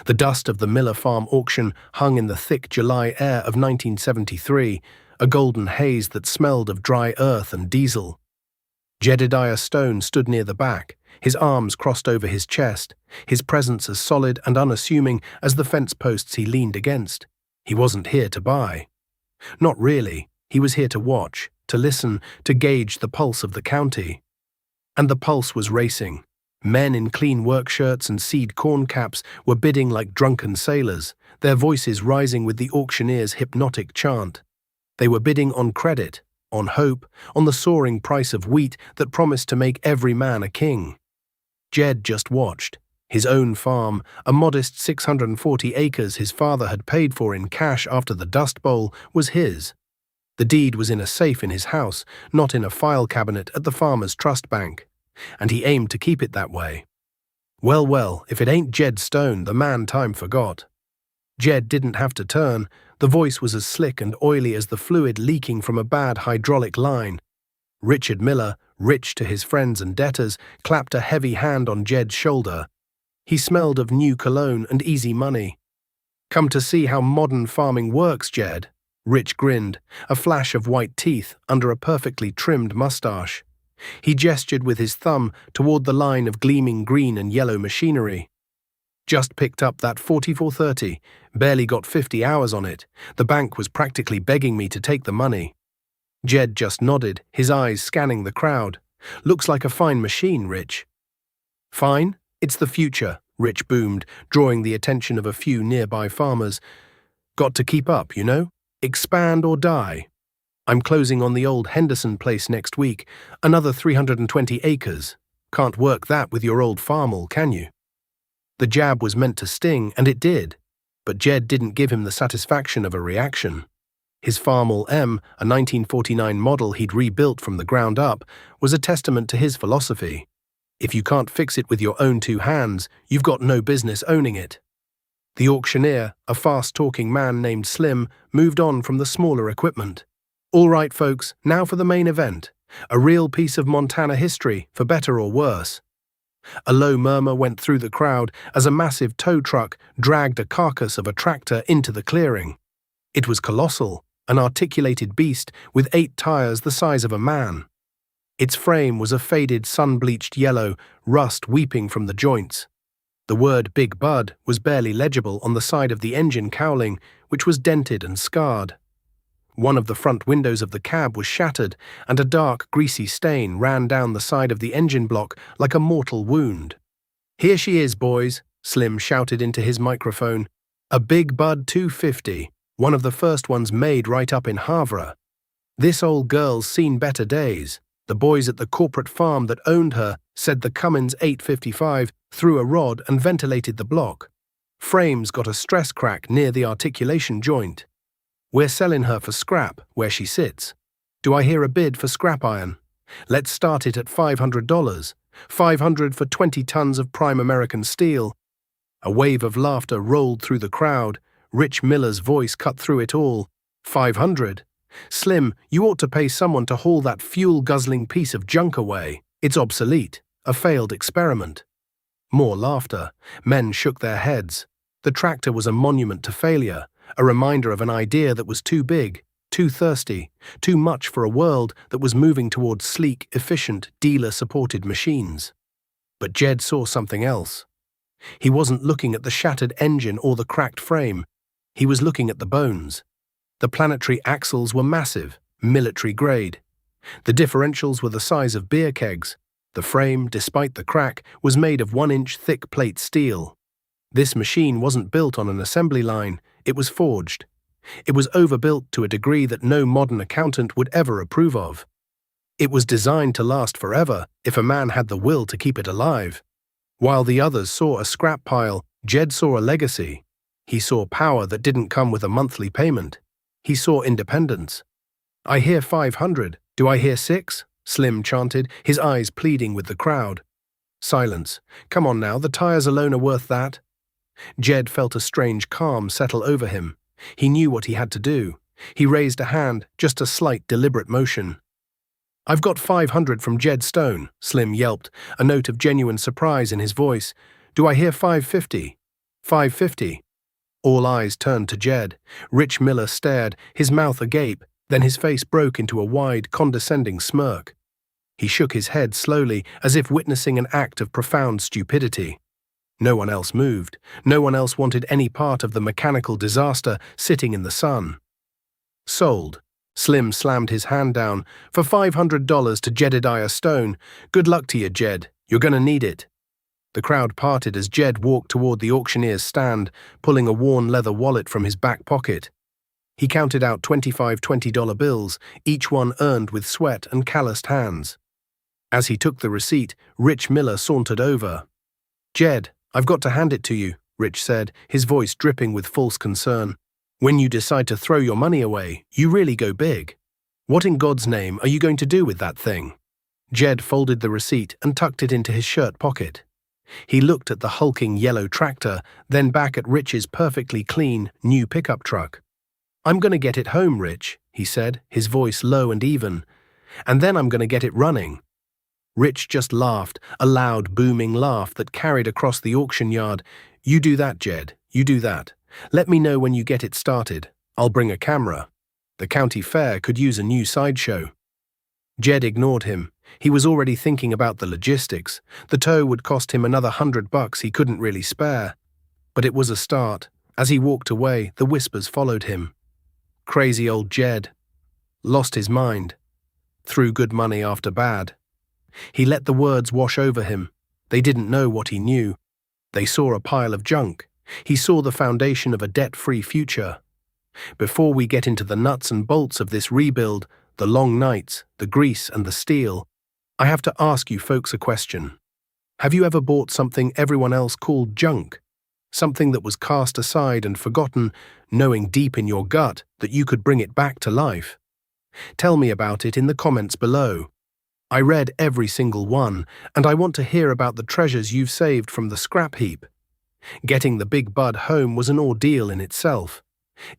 The dust of the Miller Farm auction hung in the thick July air of 1973, a golden haze that smelled of dry earth and diesel. Jedediah Stone stood near the back, his arms crossed over his chest, his presence as solid and unassuming as the fence posts he leaned against. He wasn't here to buy. Not really. He was here to watch, to listen, to gauge the pulse of the county. And the pulse was racing. Men in clean work shirts and seed corn caps were bidding like drunken sailors, their voices rising with the auctioneer's hypnotic chant. They were bidding on credit, on hope, on the soaring price of wheat that promised to make every man a king. Jed just watched. His own farm, a modest 640 acres his father had paid for in cash after the Dust Bowl, was his. The deed was in a safe in his house, not in a file cabinet at the Farmers' Trust Bank, and he aimed to keep it that way. Well, if it ain't Jed Stone, the man time forgot. Jed didn't have to turn. The voice was as slick and oily as the fluid leaking from a bad hydraulic line. Richard Miller, rich to his friends and debtors, clapped a heavy hand on Jed's shoulder. He smelled of new cologne and easy money. "Come to see how modern farming works, Jed." Rich grinned, a flash of white teeth under a perfectly trimmed mustache. He gestured with his thumb toward the line of gleaming green and yellow machinery. "Just picked up that 4430, barely got 50 hours on it. The bank was practically begging me to take the money." Jed just nodded, his eyes scanning the crowd. "Looks like a fine machine, Rich." "Fine? It's the future," Rich boomed, drawing the attention of a few nearby farmers. "Got to keep up, you know? Expand or die. I'm closing on the old Henderson place next week, another 320 acres. Can't work that with your old farmall, can you?" The jab was meant to sting, and it did, but Jed didn't give him the satisfaction of a reaction. His Farmall M, a 1949 model he'd rebuilt from the ground up, was a testament to his philosophy. If you can't fix it with your own two hands, you've got no business owning it. The auctioneer, a fast-talking man named Slim, moved on from the smaller equipment. "All right, folks, now for the main event. A real piece of Montana history, for better or worse." A low murmur went through the crowd as a massive tow truck dragged a carcass of a tractor into the clearing. It was colossal, an articulated beast with 8 tires the size of a man. Its frame was a faded sun-bleached yellow, rust weeping from the joints. The word Big Bud was barely legible on the side of the engine cowling, which was dented and scarred. One of the front windows of the cab was shattered, and a dark, greasy stain ran down the side of the engine block like a mortal wound. "Here she is, boys," Slim shouted into his microphone. "A Big Bud 250, one of the first ones made right up in Havre. This old girl's seen better days. The boys at the corporate farm that owned her said the Cummins 855 threw a rod and ventilated the block. Frame's got a stress crack near the articulation joint. We're selling her for scrap, where she sits. Do I hear a bid for scrap iron? Let's start it at $500. $500 for 20 tons of prime American steel." A wave of laughter rolled through the crowd. Rich Miller's voice cut through it all. "500? Slim, you ought to pay someone to haul that fuel-guzzling piece of junk away. It's obsolete, a failed experiment." More laughter. Men shook their heads. The tractor was a monument to failure, a reminder of an idea that was too big, too thirsty, too much for a world that was moving towards sleek, efficient, dealer-supported machines. But Jed saw something else. He wasn't looking at the shattered engine or the cracked frame. He was looking at the bones. The planetary axles were massive, military-grade. The differentials were the size of beer kegs. The frame, despite the crack, was made of 1-inch thick plate steel. This machine wasn't built on an assembly line, it was forged. It was overbuilt to a degree that no modern accountant would ever approve of. It was designed to last forever if a man had the will to keep it alive. While the others saw a scrap pile, Jed saw a legacy. He saw power that didn't come with a monthly payment. He saw independence. "I hear 500. Do I hear 6? Slim chanted, his eyes pleading with the crowd. Silence. "Come on now, the tires alone are worth that." Jed felt a strange calm settle over him. He knew what he had to do. He raised a hand, just a slight, deliberate motion. "I've got 500 from Jed Stone," Slim yelped, a note of genuine surprise in his voice. "Do I hear 550? $550. All eyes turned to Jed. Rich Miller stared, his mouth agape, then his face broke into a wide, condescending smirk. He shook his head slowly, as if witnessing an act of profound stupidity. No one else moved. No one else wanted any part of the mechanical disaster sitting in the sun. Sold. Slim slammed his hand down. For $500 to Jedediah Stone. Good luck to you, Jed. You're gonna need it. The crowd parted as Jed walked toward the auctioneer's stand, pulling a worn leather wallet from his back pocket. He counted out 25 $20 bills, each one earned with sweat and calloused hands. As he took the receipt, Rich Miller sauntered over. "Jed, I've got to hand it to you," Rich said, his voice dripping with false concern. "When you decide to throw your money away, you really go big. What in God's name are you going to do with that thing?" Jed folded the receipt and tucked it into his shirt pocket. He looked at the hulking yellow tractor, then back at Rich's perfectly clean, new pickup truck. "I'm going to get it home, Rich," he said, his voice low and even. "And then I'm going to get it running." Rich just laughed, a loud, booming laugh that carried across the auction yard. "You do that, Jed, you do that. Let me know when you get it started. I'll bring a camera. The county fair could use a new sideshow." Jed ignored him. He was already thinking about the logistics. The tow would cost him another $100 he couldn't really spare. But it was a start. As he walked away, the whispers followed him. Crazy old Jed. Lost his mind. Threw good money after bad. He let the words wash over him. They didn't know what he knew. They saw a pile of junk. He saw the foundation of a debt-free future. Before we get into the nuts and bolts of this rebuild, the long nights, the grease and the steel, I have to ask you folks a question. Have you ever bought something everyone else called junk? Something that was cast aside and forgotten, knowing deep in your gut that you could bring it back to life? Tell me about it in the comments below. I read every single one, and I want to hear about the treasures you've saved from the scrap heap. Getting the big bud home was an ordeal in itself.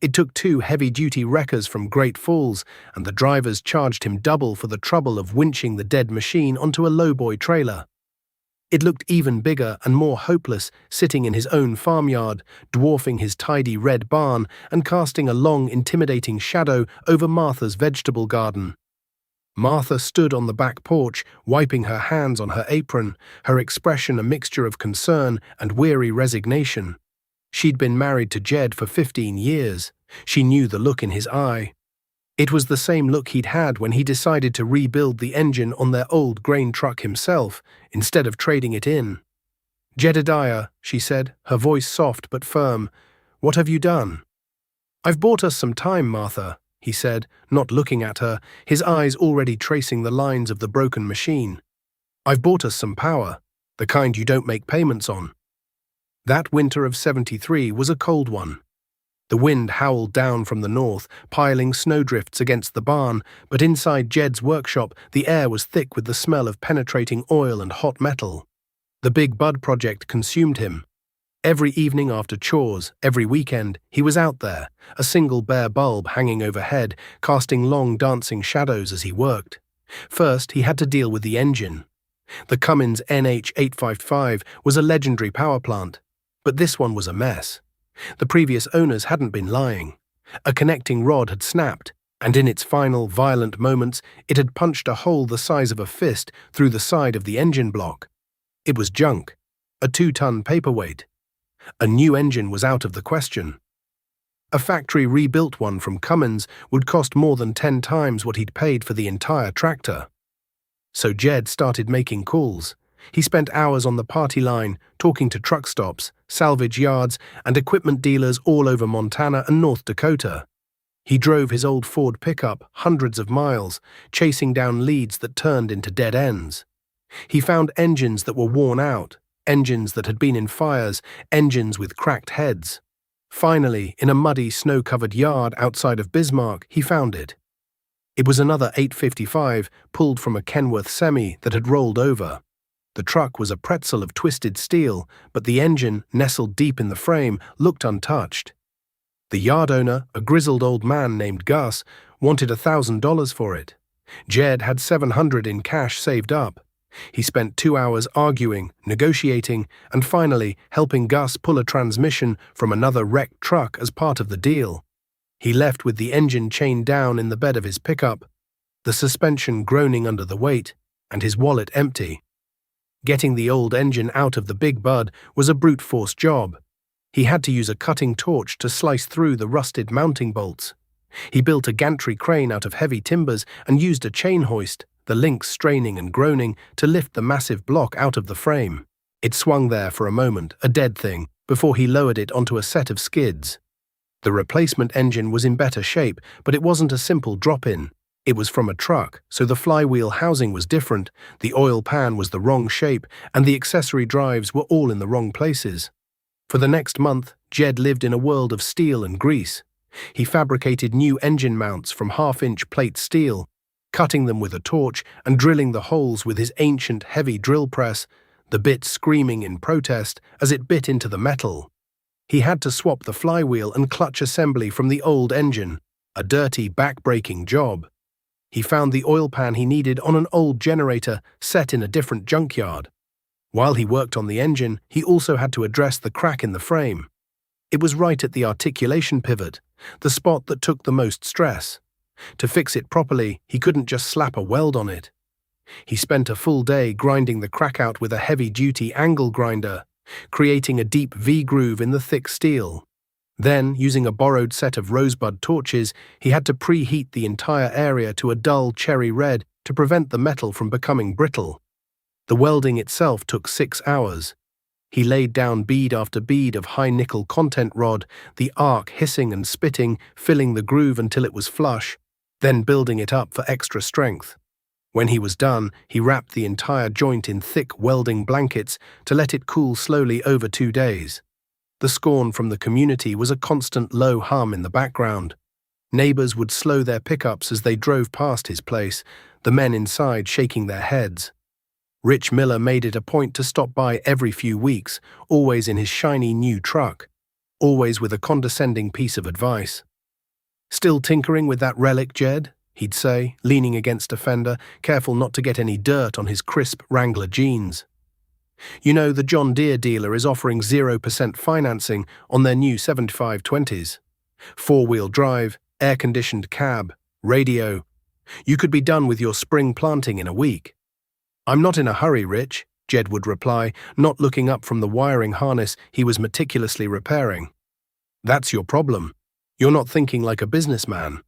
It took 2 heavy-duty wreckers from Great Falls, and the drivers charged him double for the trouble of winching the dead machine onto a lowboy trailer. It looked even bigger and more hopeless, sitting in his own farmyard, dwarfing his tidy red barn and casting a long, intimidating shadow over Martha's vegetable garden. Martha stood on the back porch, wiping her hands on her apron, her expression a mixture of concern and weary resignation. She'd been married to Jed for 15 years. She knew the look in his eye. It was the same look he'd had when he decided to rebuild the engine on their old grain truck himself, instead of trading it in. "Jedediah," she said, her voice soft but firm, "what have you done?" "I've bought us some time, Martha," he said, not looking at her, his eyes already tracing the lines of the broken machine. "I've bought us some power, the kind you don't make payments on." That winter of '73 was a cold one. The wind howled down from the north, piling snowdrifts against the barn, but inside Jed's workshop the air was thick with the smell of penetrating oil and hot metal. The Big Bud project consumed him. Every evening after chores, every weekend, he was out there, a single bare bulb hanging overhead, casting long dancing shadows as he worked. First, he had to deal with the engine. The Cummins NH855 was a legendary power plant, but this one was a mess. The previous owners hadn't been lying. A connecting rod had snapped, and in its final, violent moments, it had punched a hole the size of a fist through the side of the engine block. It was junk, a 2-ton paperweight. A new engine was out of the question. A factory rebuilt one from Cummins would cost more than 10 times what he'd paid for the entire tractor. So Jed started making calls. He spent hours on the party line, talking to truck stops, salvage yards, and equipment dealers all over Montana and North Dakota. He drove his old Ford pickup hundreds of miles, chasing down leads that turned into dead ends. He found engines that were worn out, engines that had been in fires, engines with cracked heads. Finally, in a muddy, snow-covered yard outside of Bismarck, he found it. It was another 855 pulled from a Kenworth semi that had rolled over. The truck was a pretzel of twisted steel, but the engine, nestled deep in the frame, looked untouched. The yard owner, a grizzled old man named Gus, wanted $1,000 for it. Jed had $700 in cash saved up. He spent 2 hours arguing, negotiating, and finally helping Gus pull a transmission from another wrecked truck as part of the deal. He left with the engine chained down in the bed of his pickup, the suspension groaning under the weight, and his wallet empty. Getting the old engine out of the big bud was a brute force job. He had to use a cutting torch to slice through the rusted mounting bolts. He built a gantry crane out of heavy timbers and used a chain hoist, the links straining and groaning, to lift the massive block out of the frame. It swung there for a moment, a dead thing, before he lowered it onto a set of skids. The replacement engine was in better shape, but it wasn't a simple drop-in. It was from a truck, so the flywheel housing was different, the oil pan was the wrong shape, and the accessory drives were all in the wrong places. For the next month, Jed lived in a world of steel and grease. He fabricated new engine mounts from half-inch plate steel, cutting them with a torch and drilling the holes with his ancient heavy drill press, the bit screaming in protest as it bit into the metal. He had to swap the flywheel and clutch assembly from the old engine, a dirty, back-breaking job. He found the oil pan he needed on an old generator set in a different junkyard. While he worked on the engine, he also had to address the crack in the frame. It was right at the articulation pivot, the spot that took the most stress. To fix it properly, he couldn't just slap a weld on it. He spent a full day grinding the crack out with a heavy-duty angle grinder, creating a deep V-groove in the thick steel. Then, using a borrowed set of rosebud torches, he had to preheat the entire area to a dull cherry red to prevent the metal from becoming brittle. The welding itself took 6 hours. He laid down bead after bead of high-nickel content rod, the arc hissing and spitting, filling the groove until it was flush, then building it up for extra strength. When he was done, he wrapped the entire joint in thick welding blankets to let it cool slowly over 2 days. The scorn from the community was a constant low hum in the background. Neighbors would slow their pickups as they drove past his place, the men inside shaking their heads. Rich Miller made it a point to stop by every few weeks, always in his shiny new truck, always with a condescending piece of advice. "Still tinkering with that relic, Jed?" he'd say, leaning against a fender, careful not to get any dirt on his crisp Wrangler jeans. "You know, the John Deere dealer is offering 0% financing on their new 7520s. 4-wheel drive, air-conditioned cab, radio. You could be done with your spring planting in a week." "I'm not in a hurry, Rich," Jed would reply, not looking up from the wiring harness he was meticulously repairing. "That's your problem. You're not thinking like a businessman.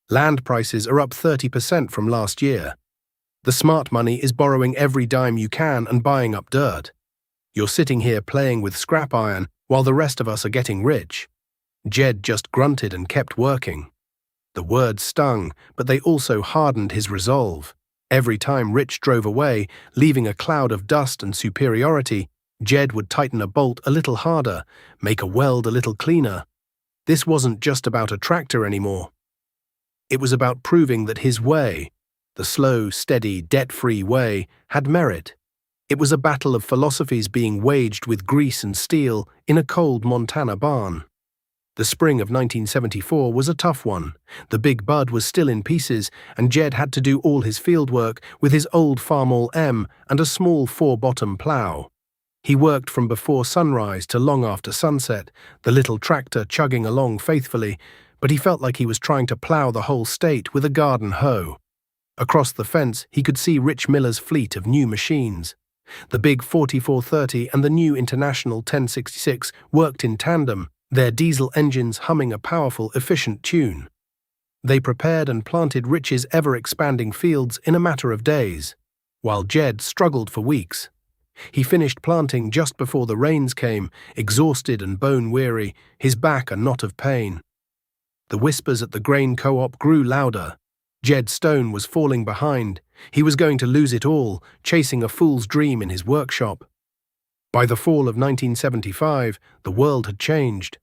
Land prices are up 30% from last year. The smart money is borrowing every dime you can and buying up dirt. You're sitting here playing with scrap iron while the rest of us are getting rich." Jed just grunted and kept working. The words stung, but they also hardened his resolve. Every time Rich drove away, leaving a cloud of dust and superiority, Jed would tighten a bolt a little harder, make a weld a little cleaner. This wasn't just about a tractor anymore. It was about proving that his way, the slow, steady, debt-free way, had merit. It was a battle of philosophies being waged with grease and steel in a cold Montana barn. The spring of 1974 was a tough one. The big bud was still in pieces, and Jed had to do all his field work with his old Farmall M and a small 4-bottom plow. He worked from before sunrise to long after sunset, the little tractor chugging along faithfully, but he felt like he was trying to plow the whole state with a garden hoe. Across the fence, he could see Rich Miller's fleet of new machines. The big 4430 and the new International 1066 worked in tandem, their diesel engines humming a powerful, efficient tune. They prepared and planted Rich's ever-expanding fields in a matter of days, while Jed struggled for weeks. He finished planting just before the rains came, exhausted and bone-weary, his back a knot of pain. The whispers at the grain co-op grew louder. Jed Stone was falling behind. He was going to lose it all, chasing a fool's dream in his workshop. By the fall of 1975, the world had changed.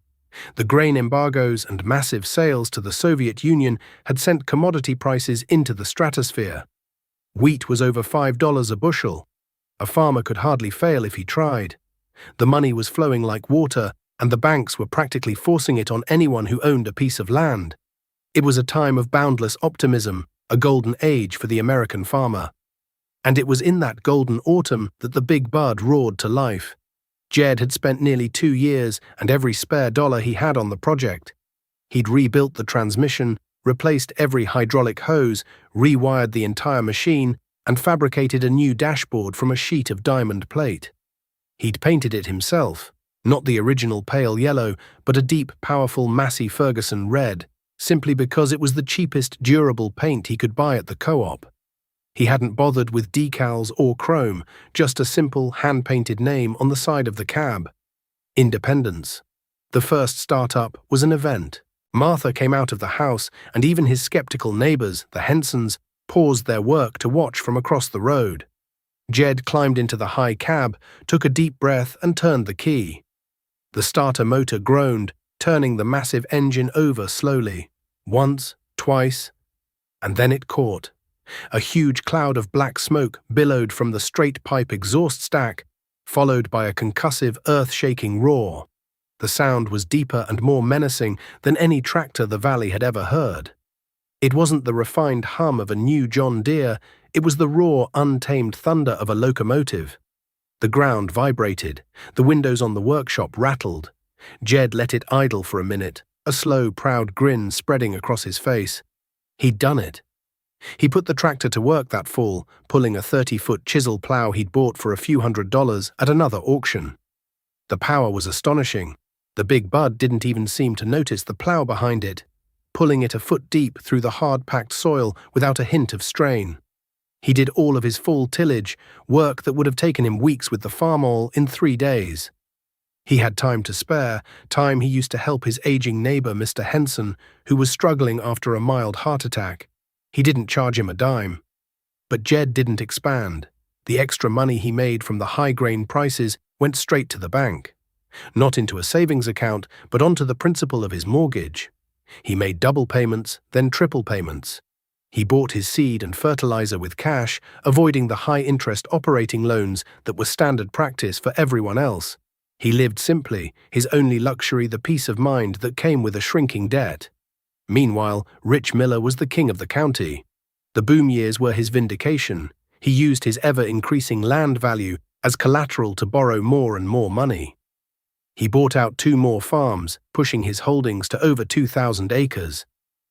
The grain embargoes and massive sales to the Soviet Union had sent commodity prices into the stratosphere. Wheat was over $5 a bushel. A farmer could hardly fail if he tried. The money was flowing like water, and the banks were practically forcing it on anyone who owned a piece of land. It was a time of boundless optimism, a golden age for the American farmer. And it was in that golden autumn that the big bud roared to life. Jed had spent nearly 2 years and every spare dollar he had on the project. He'd rebuilt the transmission, replaced every hydraulic hose, rewired the entire machine, and fabricated a new dashboard from a sheet of diamond plate. He'd painted it himself, not the original pale yellow, but a deep, powerful Massey Ferguson red, simply because it was the cheapest durable paint he could buy at the co-op. He hadn't bothered with decals or chrome, just a simple, hand-painted name on the side of the cab. Independence. The first startup was an event. Martha came out of the house, and even his skeptical neighbors, the Hensons, paused their work to watch from across the road. Jed climbed into the high cab, took a deep breath, and turned the key. The starter motor groaned, turning the massive engine over slowly. Once, twice, and then it caught. A huge cloud of black smoke billowed from the straight pipe exhaust stack, followed by a concussive, earth-shaking roar. The sound was deeper and more menacing than any tractor the valley had ever heard. It wasn't the refined hum of a new John Deere, it was the raw, untamed thunder of a locomotive. The ground vibrated, the windows on the workshop rattled. Jed let it idle for a minute, a slow, proud grin spreading across his face. He'd done it. He put the tractor to work that fall, pulling a 30-foot chisel plow he'd bought for a few $100s at another auction. The power was astonishing. The big bud didn't even seem to notice the plow behind it, pulling it a foot deep through the hard-packed soil without a hint of strain. He did all of his fall tillage, work that would have taken him weeks with the farm all, in 3 days. He had time to spare, time he used to help his aging neighbor, Mr. Henson, who was struggling after a mild heart attack. He didn't charge him a dime. But Jed didn't expand. The extra money he made from the high grain prices went straight to the bank. Not into a savings account, but onto the principal of his mortgage. He made double payments, then triple payments. He bought his seed and fertilizer with cash, avoiding the high-interest operating loans that were standard practice for everyone else. He lived simply, his only luxury the peace of mind that came with a shrinking debt. Meanwhile, Rich Miller was the king of the county. The boom years were his vindication. He used his ever-increasing land value as collateral to borrow more and more money. He bought out 2 more farms, pushing his holdings to over 2,000 acres.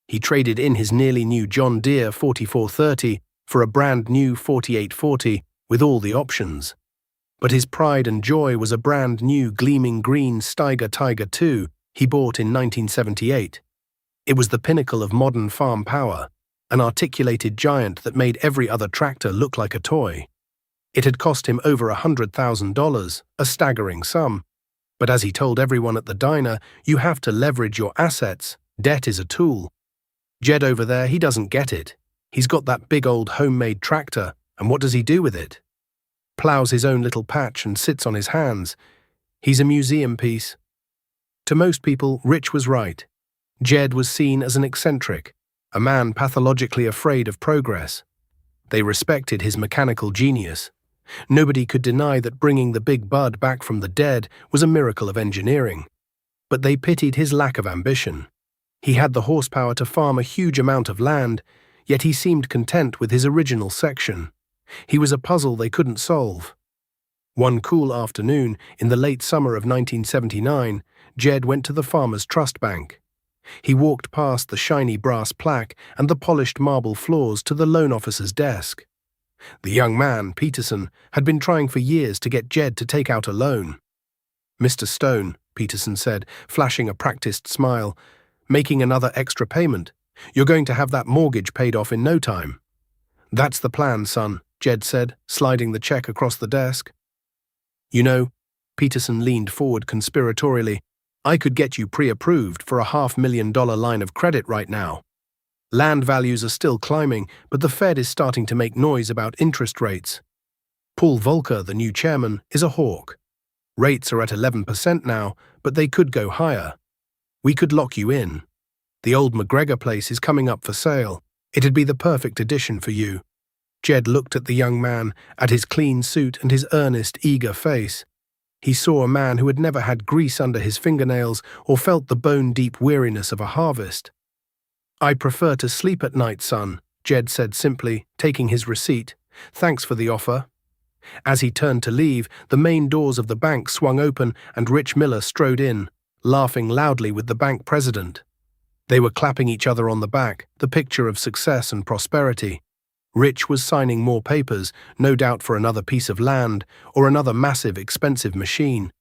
He traded in his nearly new John Deere 4430 for a brand new 4840 with all the options. But his pride and joy was a brand new gleaming green Steiger Tiger II he bought in 1978. It was the pinnacle of modern farm power, an articulated giant that made every other tractor look like a toy. It had cost him over $100,000, a staggering sum. But as he told everyone at the diner, you have to leverage your assets. Debt is a tool. Jed over there, he doesn't get it. He's got that big old homemade tractor, and what does he do with it? Plows his own little patch and sits on his hands. He's a museum piece. To most people, Rich was right. Jed was seen as an eccentric, a man pathologically afraid of progress. They respected his mechanical genius. Nobody could deny that bringing the big bud back from the dead was a miracle of engineering. But they pitied his lack of ambition. He had the horsepower to farm a huge amount of land, yet he seemed content with his original section. He was a puzzle they couldn't solve. One cool afternoon, in the late summer of 1979, Jed went to the Farmers Trust Bank. He walked past the shiny brass plaque and the polished marble floors to the loan officer's desk. The young man, Peterson, had been trying for years to get Jed to take out a loan. "Mr. Stone," Peterson said, flashing a practiced smile, "making another extra payment. You're going to have that mortgage paid off in no time." "That's the plan, son," Jed said, sliding the check across the desk. "You know," Peterson leaned forward conspiratorially, "I could get you pre-approved for a $500,000 line of credit right now. Land values are still climbing, but the Fed is starting to make noise about interest rates. Paul Volcker, the new chairman, is a hawk. Rates are at 11% now, but they could go higher. We could lock you in. The old McGregor place is coming up for sale. It'd be the perfect addition for you." Jed looked at the young man, at his clean suit and his earnest, eager face. He saw a man who had never had grease under his fingernails or felt the bone-deep weariness of a harvest. "I prefer to sleep at night, son," Jed said simply, taking his receipt. "Thanks for the offer." As he turned to leave, the main doors of the bank swung open and Rich Miller strode in, laughing loudly with the bank president. They were clapping each other on the back, the picture of success and prosperity. Rich was signing more papers, no doubt for another piece of land or another massive, expensive machine.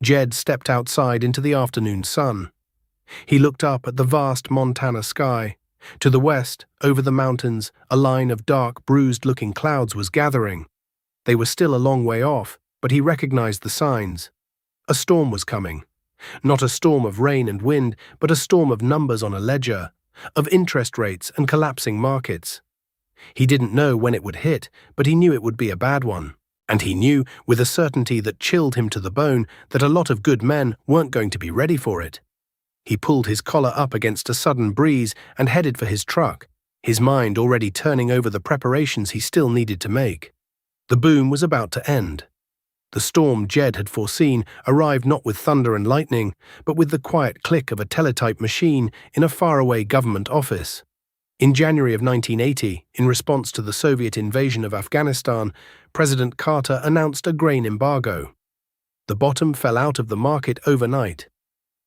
Jed stepped outside into the afternoon sun. He looked up at the vast Montana sky. To the west, over the mountains, a line of dark, bruised-looking clouds was gathering. They were still a long way off, but he recognized the signs. A storm was coming. Not a storm of rain and wind, but a storm of numbers on a ledger, of interest rates and collapsing markets. He didn't know when it would hit, but he knew it would be a bad one. And he knew, with a certainty that chilled him to the bone, that a lot of good men weren't going to be ready for it. He pulled his collar up against a sudden breeze and headed for his truck, his mind already turning over the preparations he still needed to make. The boom was about to end. The storm Jed had foreseen arrived not with thunder and lightning, but with the quiet click of a teletype machine in a faraway government office. In January of 1980, in response to the Soviet invasion of Afghanistan, President Carter announced a grain embargo. The bottom fell out of the market overnight.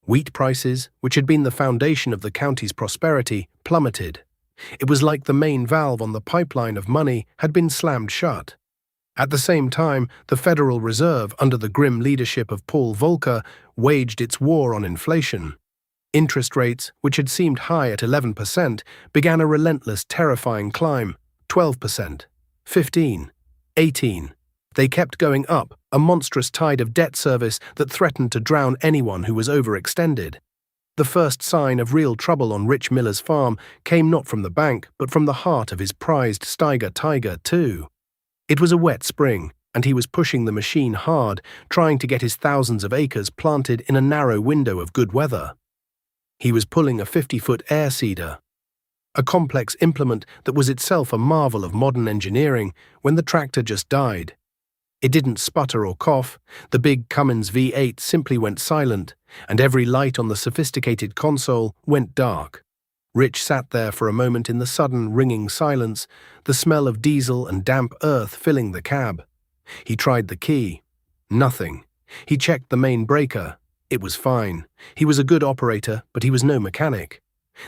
Wheat prices, which had been the foundation of the county's prosperity, plummeted. It was like the main valve on the pipeline of money had been slammed shut. At the same time, the Federal Reserve, under the grim leadership of Paul Volcker, waged its war on inflation. Interest rates, which had seemed high at 11%, began a relentless, terrifying climb. 12%, 15%, 18%. They kept going up, a monstrous tide of debt service that threatened to drown anyone who was overextended. The first sign of real trouble on Rich Miller's farm came not from the bank, but from the heart of his prized Steiger Tiger, too. It was a wet spring, and he was pushing the machine hard, trying to get his thousands of acres planted in a narrow window of good weather. He was pulling a 50-foot air seeder, a complex implement that was itself a marvel of modern engineering, when the tractor just died. It didn't sputter or cough, the big Cummins V8 simply went silent, and every light on the sophisticated console went dark. Rich sat there for a moment in the sudden, ringing silence, the smell of diesel and damp earth filling the cab. He tried the key. Nothing. He checked the main breaker. It was fine. He was a good operator, but he was no mechanic.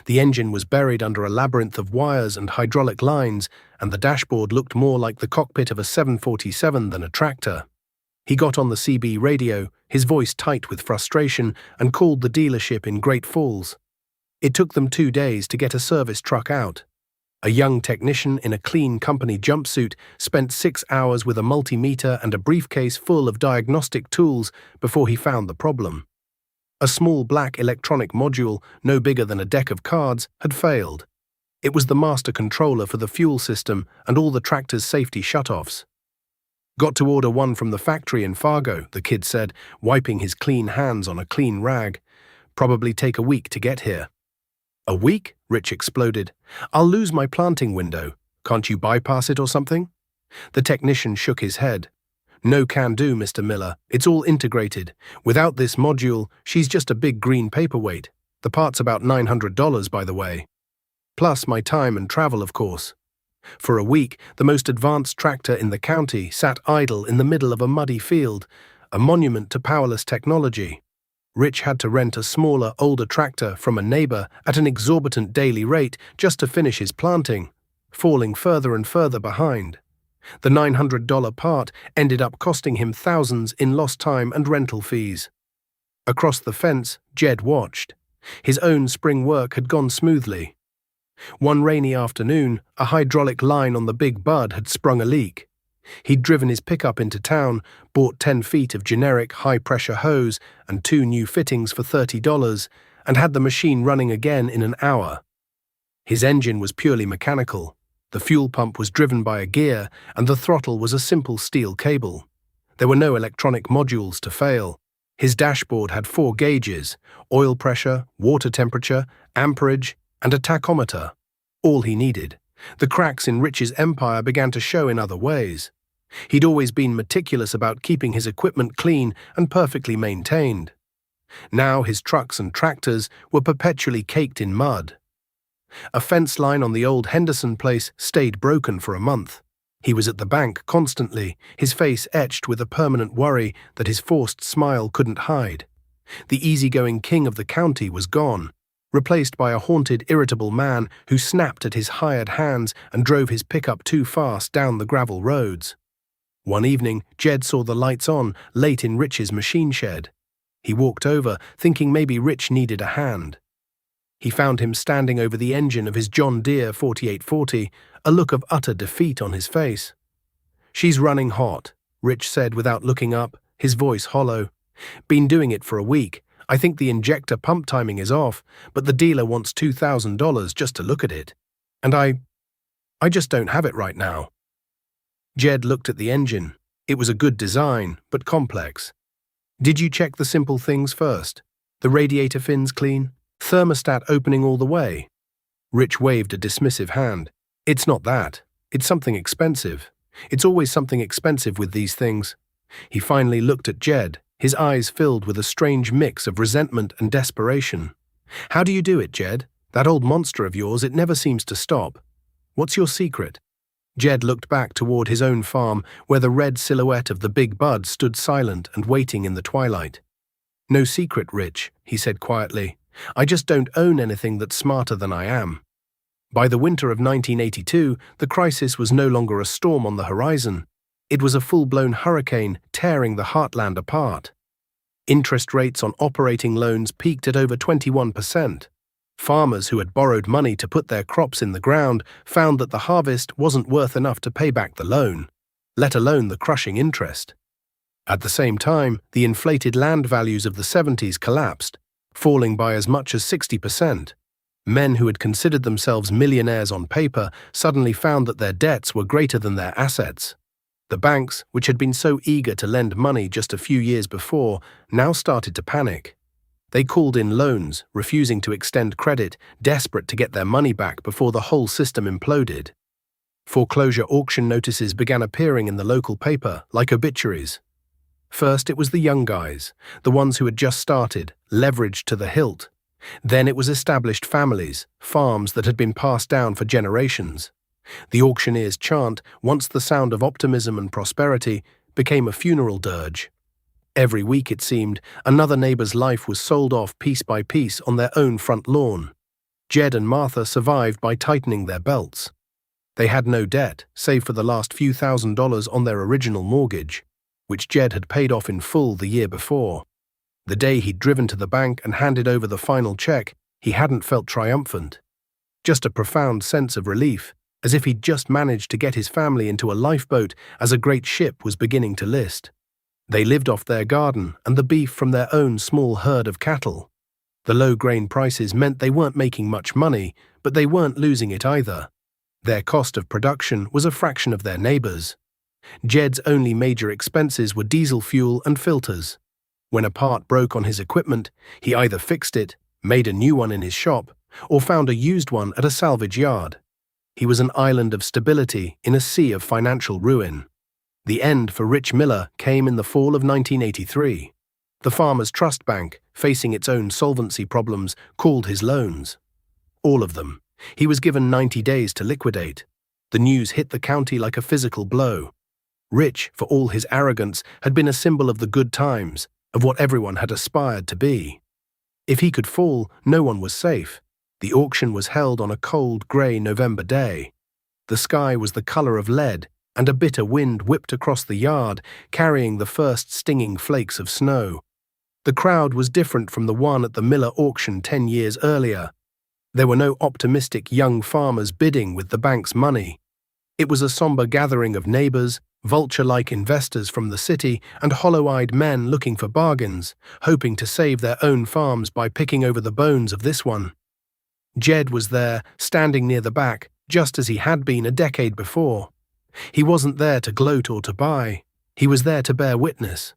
The engine was buried under a labyrinth of wires and hydraulic lines, and the dashboard looked more like the cockpit of a 747 than a tractor. He got on the CB radio, his voice tight with frustration, and called the dealership in Great Falls. It took them 2 days to get a service truck out. A young technician in a clean company jumpsuit spent 6 hours with a multimeter and a briefcase full of diagnostic tools before he found the problem. A small black electronic module, no bigger than a deck of cards, had failed. It was the master controller for the fuel system and all the tractor's safety shutoffs. "Got to order one from the factory in Fargo," the kid said, wiping his clean hands on a clean rag. "Probably take a week to get here." "A week?" Rich exploded. "I'll lose my planting window. Can't you bypass it or something?" The technician shook his head. "No can do, Mr. Miller. It's all integrated. Without this module, she's just a big green paperweight. The part's about $900, by the way. Plus my time and travel, of course." For a week, the most advanced tractor in the county sat idle in the middle of a muddy field, a monument to powerless technology. Rich had to rent a smaller, older tractor from a neighbor at an exorbitant daily rate just to finish his planting, falling further and further behind. The $900 part ended up costing him thousands in lost time and rental fees. Across the fence, Jed watched. His own spring work had gone smoothly. One rainy afternoon, a hydraulic line on the big bud had sprung a leak. He'd driven his pickup into town, bought 10 feet of generic high-pressure hose and 2 new fittings for $30, and had the machine running again in an hour. His engine was purely mechanical. The fuel pump was driven by a gear, and the throttle was a simple steel cable. There were no electronic modules to fail. His dashboard had 4 gauges: oil pressure, water temperature, amperage, and a tachometer. All he needed. The cracks in Rich's empire began to show in other ways. He'd always been meticulous about keeping his equipment clean and perfectly maintained. Now his trucks and tractors were perpetually caked in mud. A fence line on the old Henderson place stayed broken for a month. He was at the bank constantly, his face etched with a permanent worry that his forced smile couldn't hide. The easygoing king of the county was gone, replaced by a haunted, irritable man who snapped at his hired hands and drove his pickup too fast down the gravel roads. One evening, Jed saw the lights on, late in Rich's machine shed. He walked over, thinking maybe Rich needed a hand. He found him standing over the engine of his John Deere 4840, a look of utter defeat on his face. "She's running hot," Rich said without looking up, his voice hollow. "Been doing it for a week. I think the injector pump timing is off, but the dealer wants $2,000 just to look at it. And I just don't have it right now." Jed looked at the engine. It was a good design, but complex. "Did you check the simple things first? The radiator fins clean? Thermostat opening all the way?" Rich waved a dismissive hand. "It's not that. It's something expensive. It's always something expensive with these things." He finally looked at Jed, his eyes filled with a strange mix of resentment and desperation. "How do you do it, Jed? That old monster of yours, it never seems to stop. What's your secret?" Jed looked back toward his own farm, where the red silhouette of the big bud stood silent and waiting in the twilight. "No secret, Rich," he said quietly. "I just don't own anything that's smarter than I am." By the winter of 1982, the crisis was no longer a storm on the horizon. It was a full-blown hurricane tearing the heartland apart. Interest rates on operating loans peaked at over 21%. Farmers who had borrowed money to put their crops in the ground found that the harvest wasn't worth enough to pay back the loan, let alone the crushing interest. At the same time, the inflated land values of the 70s collapsed, falling by as much as 60%. Men who had considered themselves millionaires on paper suddenly found that their debts were greater than their assets. The banks, which had been so eager to lend money just a few years before, now started to panic. They called in loans, refusing to extend credit, desperate to get their money back before the whole system imploded. Foreclosure auction notices began appearing in the local paper, like obituaries. First, it was the young guys, the ones who had just started, leveraged to the hilt. Then it was established families, farms that had been passed down for generations. The auctioneer's chant, once the sound of optimism and prosperity, became a funeral dirge. Every week, it seemed, another neighbor's life was sold off piece by piece on their own front lawn. Jed and Martha survived by tightening their belts. They had no debt, save for the last few $1,000s on their original mortgage, which Jed had paid off in full the year before. The day he'd driven to the bank and handed over the final check, he hadn't felt triumphant. Just a profound sense of relief, as if he'd just managed to get his family into a lifeboat as a great ship was beginning to list. They lived off their garden and the beef from their own small herd of cattle. The low grain prices meant they weren't making much money, but they weren't losing it either. Their cost of production was a fraction of their neighbors. Jed's only major expenses were diesel fuel and filters. When a part broke on his equipment, he either fixed it, made a new one in his shop, or found a used one at a salvage yard. He was an island of stability in a sea of financial ruin. The end for Rich Miller came in the fall of 1983. The Farmers' Trust Bank, facing its own solvency problems, called his loans. All of them. He was given 90 days to liquidate. The news hit the county like a physical blow. Rich, for all his arrogance, had been a symbol of the good times, of what everyone had aspired to be. If he could fall, no one was safe. The auction was held on a cold, grey November day. The sky was the colour of lead, and a bitter wind whipped across the yard, carrying the first stinging flakes of snow. The crowd was different from the one at the Miller auction 10 years earlier. There were no optimistic young farmers bidding with the bank's money. It was a somber gathering of neighbors, vulture-like investors from the city, and hollow-eyed men looking for bargains, hoping to save their own farms by picking over the bones of this one. Jed was there, standing near the back, just as he had been a decade before. He wasn't there to gloat or to buy. He was there to bear witness.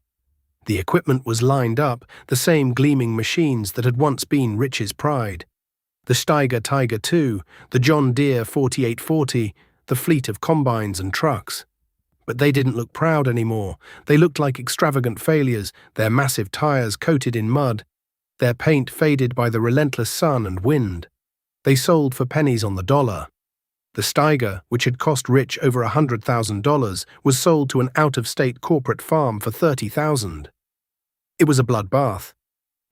The equipment was lined up, the same gleaming machines that had once been Rich's pride. The Steiger Tiger II, the John Deere 4840, the fleet of combines and trucks. But they didn't look proud anymore. They looked like extravagant failures, their massive tires coated in mud, their paint faded by the relentless sun and wind. They sold for pennies on the dollar. The Steiger, which had cost Rich over $100,000, was sold to an out-of-state corporate farm for $30,000. It was a bloodbath.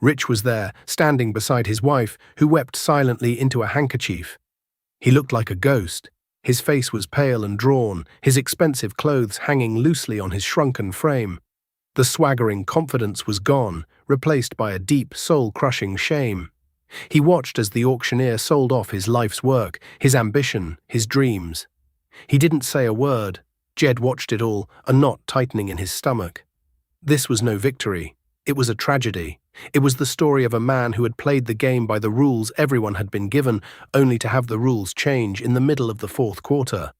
Rich was there, standing beside his wife, who wept silently into a handkerchief. He looked like a ghost. His face was pale and drawn, his expensive clothes hanging loosely on his shrunken frame. The swaggering confidence was gone, replaced by a deep, soul-crushing shame. He watched as the auctioneer sold off his life's work, his ambition, his dreams. He didn't say a word. Jed watched it all, a knot tightening in his stomach. This was no victory. It was a tragedy. It was the story of a man who had played the game by the rules everyone had been given, only to have the rules change in the middle of the fourth quarter.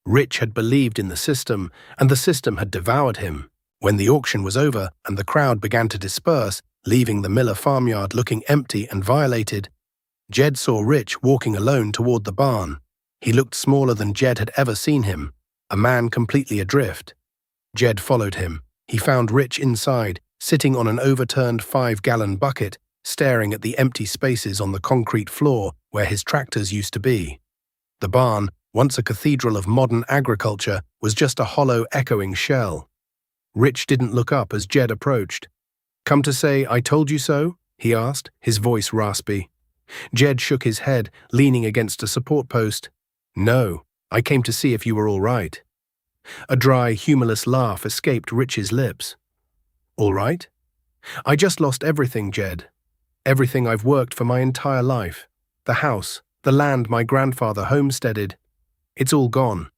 Rich had believed in the system, and the system had devoured him. When the auction was over and the crowd began to disperse, leaving the Miller farmyard looking empty and violated, Jed saw Rich walking alone toward the barn. He looked smaller than Jed had ever seen him, a man completely adrift. Jed followed him. He found Rich inside, sitting on an overturned 5-gallon bucket, staring at the empty spaces on the concrete floor where his tractors used to be. The barn, once a cathedral of modern agriculture, was just a hollow, echoing shell. Rich didn't look up as Jed approached. "Come to say I told you so?" he asked, his voice raspy. Jed shook his head, leaning against a support post. "No, I came to see if you were all right." A dry, humorless laugh escaped Rich's lips. "All right? I just lost everything, Jed. Everything I've worked for my entire life. The house, the land my grandfather homesteaded. It's all gone.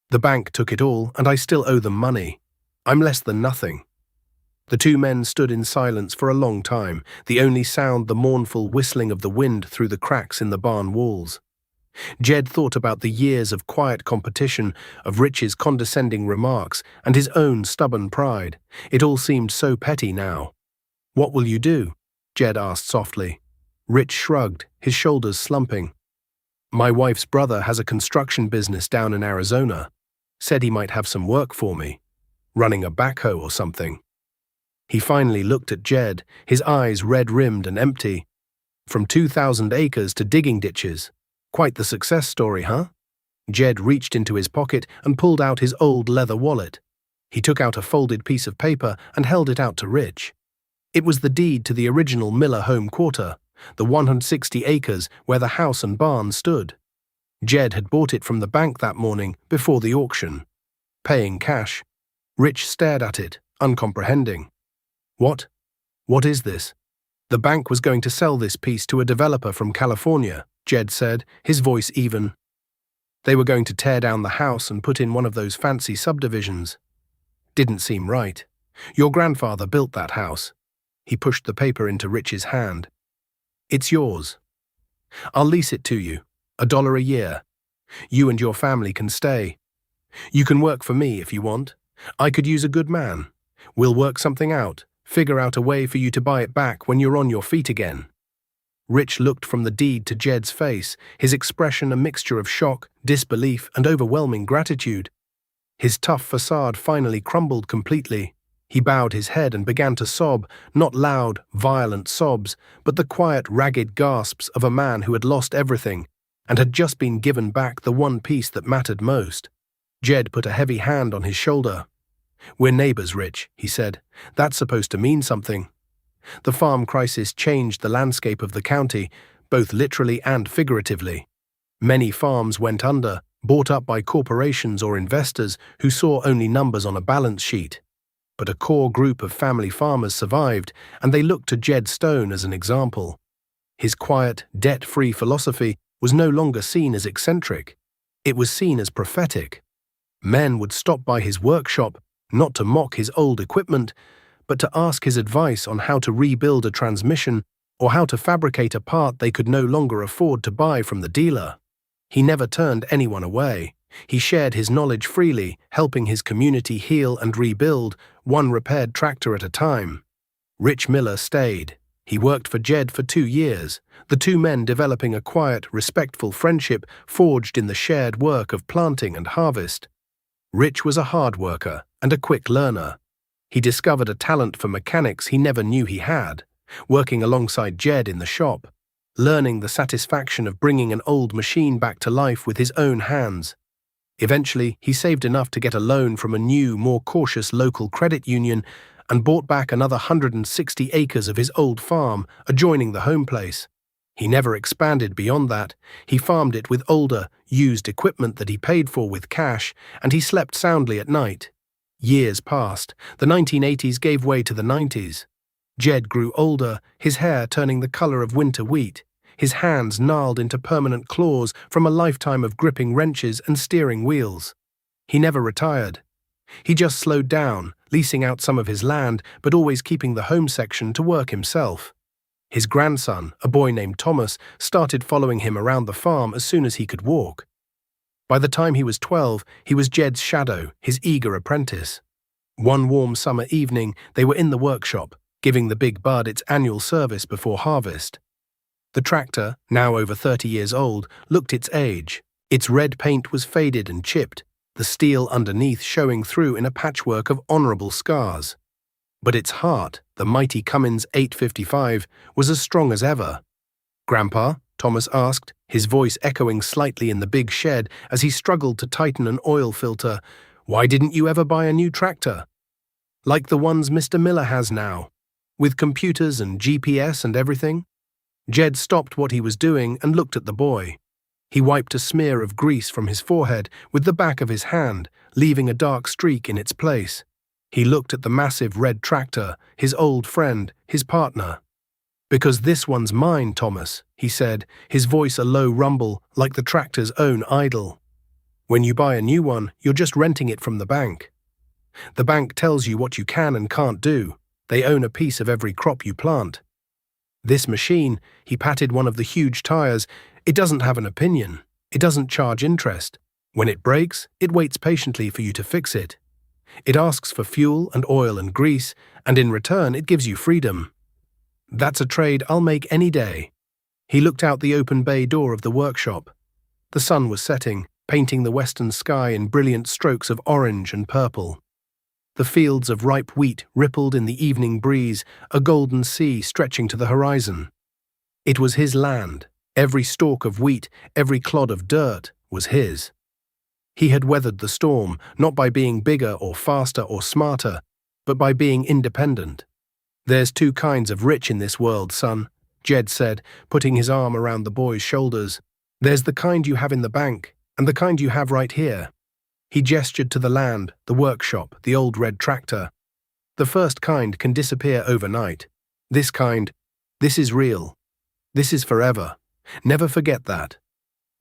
The bank took it all, and I still owe them money. I'm less than nothing." The two men stood in silence for a long time, the only sound the mournful whistling of the wind through the cracks in the barn walls. Jed thought about the years of quiet competition, of Rich's condescending remarks, and his own stubborn pride. It all seemed so petty now. "What will you do?" Jed asked softly. Rich shrugged, his shoulders slumping. "My wife's brother has a construction business down in Arizona. Said he might have some work for me. Running a backhoe or something." He finally looked at Jed, his eyes red-rimmed and empty. "From 2,000 acres to digging ditches. Quite the success story, huh?" Jed reached into his pocket and pulled out his old leather wallet. He took out a folded piece of paper and held it out to Rich. It was the deed to the original Miller home quarter, the 160 acres where the house and barn stood. Jed had bought it from the bank that morning before the auction. Paying cash. Rich stared at it, uncomprehending. "What? What is this?" "The bank was going to sell this piece to a developer from California," Jed said, his voice even. "They were going to tear down the house and put in one of those fancy subdivisions. Didn't seem right. Your grandfather built that house." He pushed the paper into Rich's hand. "It's yours. I'll lease it to you, $1 a year. You and your family can stay. You can work for me if you want. I could use a good man. We'll work something out, figure out a way for you to buy it back when you're on your feet again." Rich looked from the deed to Jed's face, his expression a mixture of shock, disbelief, and overwhelming gratitude. His tough facade finally crumbled completely. He bowed his head and began to sob, not loud, violent sobs, but the quiet, ragged gasps of a man who had lost everything and had just been given back the one piece that mattered most. Jed put a heavy hand on his shoulder. "We're neighbors, Rich," he said. "That's supposed to mean something." The farm crisis changed the landscape of the county, both literally and figuratively. Many farms went under, bought up by corporations or investors who saw only numbers on a balance sheet. But a core group of family farmers survived, and they looked to Jed Stone as an example. His quiet, debt-free philosophy was no longer seen as eccentric. It was seen as prophetic. Men would stop by his workshop, not to mock his old equipment, but to ask his advice on how to rebuild a transmission or how to fabricate a part they could no longer afford to buy from the dealer. He never turned anyone away. He shared his knowledge freely, helping his community heal and rebuild, one repaired tractor at a time. Rich Miller stayed. He worked for Jed for 2 years, the two men developing a quiet, respectful friendship forged in the shared work of planting and harvest. Rich was a hard worker and a quick learner. He discovered a talent for mechanics he never knew he had, working alongside Jed in the shop. learning the satisfaction of bringing an old machine back to life with his own hands. Eventually, he saved enough to get a loan from a new, more cautious local credit union and bought back another 160 acres of his old farm adjoining the home place. He never expanded beyond that. He farmed it with older, used equipment that he paid for with cash, and he slept soundly at night. Years passed. The 1980s gave way to the 90s. Jed grew older, his hair turning the color of winter wheat, his hands gnarled into permanent claws from a lifetime of gripping wrenches and steering wheels. He never retired. He just slowed down, leasing out some of his land, but always keeping the home section to work himself. His grandson, a boy named Thomas, started following him around the farm as soon as he could walk. By the time he was 12, he was Jed's shadow, his eager apprentice. One warm summer evening, they were in the workshop, giving the big bud its annual service before harvest. The tractor, now over 30 years old, looked its age. Its red paint was faded and chipped, the steel underneath showing through in a patchwork of honorable scars. But its heart, the mighty Cummins 855, was as strong as ever. "Grandpa?" Thomas asked, his voice echoing slightly in the big shed as he struggled to tighten an oil filter. "Why didn't you ever buy a new tractor? Like the ones Mr. Miller has now, with computers and GPS and everything?" Jed stopped what he was doing and looked at the boy. He wiped a smear of grease from his forehead with the back of his hand, leaving a dark streak in its place. He looked at the massive red tractor, his old friend, his partner. "Because this one's mine, Thomas," he said, his voice a low rumble like the tractor's own idol. "When you buy a new one, you're just renting it from the bank. The bank tells you what you can and can't do. They own a piece of every crop you plant. This machine," he patted one of the huge tires, "it doesn't have an opinion. It doesn't charge interest. When it breaks, it waits patiently for you to fix it. It asks for fuel and oil and grease, and in return it gives you freedom. That's a trade I'll make any day." He looked out the open bay door of the workshop. The sun was setting, painting the western sky in brilliant strokes of orange and purple. The fields of ripe wheat rippled in the evening breeze, a golden sea stretching to the horizon. It was his land. Every stalk of wheat, every clod of dirt was his. He had weathered the storm, not by being bigger or faster or smarter, but by being independent. "There's two kinds of rich in this world, son," Jed said, putting his arm around the boy's shoulders. "There's the kind you have in the bank, and the kind you have right here." He gestured to the land, the workshop, the old red tractor. "The first kind can disappear overnight. This kind, this is real. This is forever. Never forget that."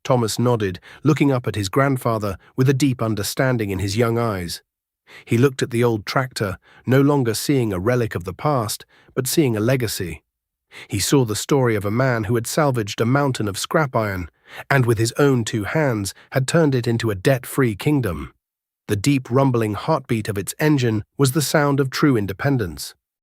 Thomas nodded, looking up at his grandfather with a deep understanding in his young eyes. He looked at the old tractor, no longer seeing a relic of the past, but seeing a legacy. He saw the story of a man who had salvaged a mountain of scrap iron, and with his own two hands had turned it into a debt-free kingdom. The deep rumbling heartbeat of its engine was the sound of true independence.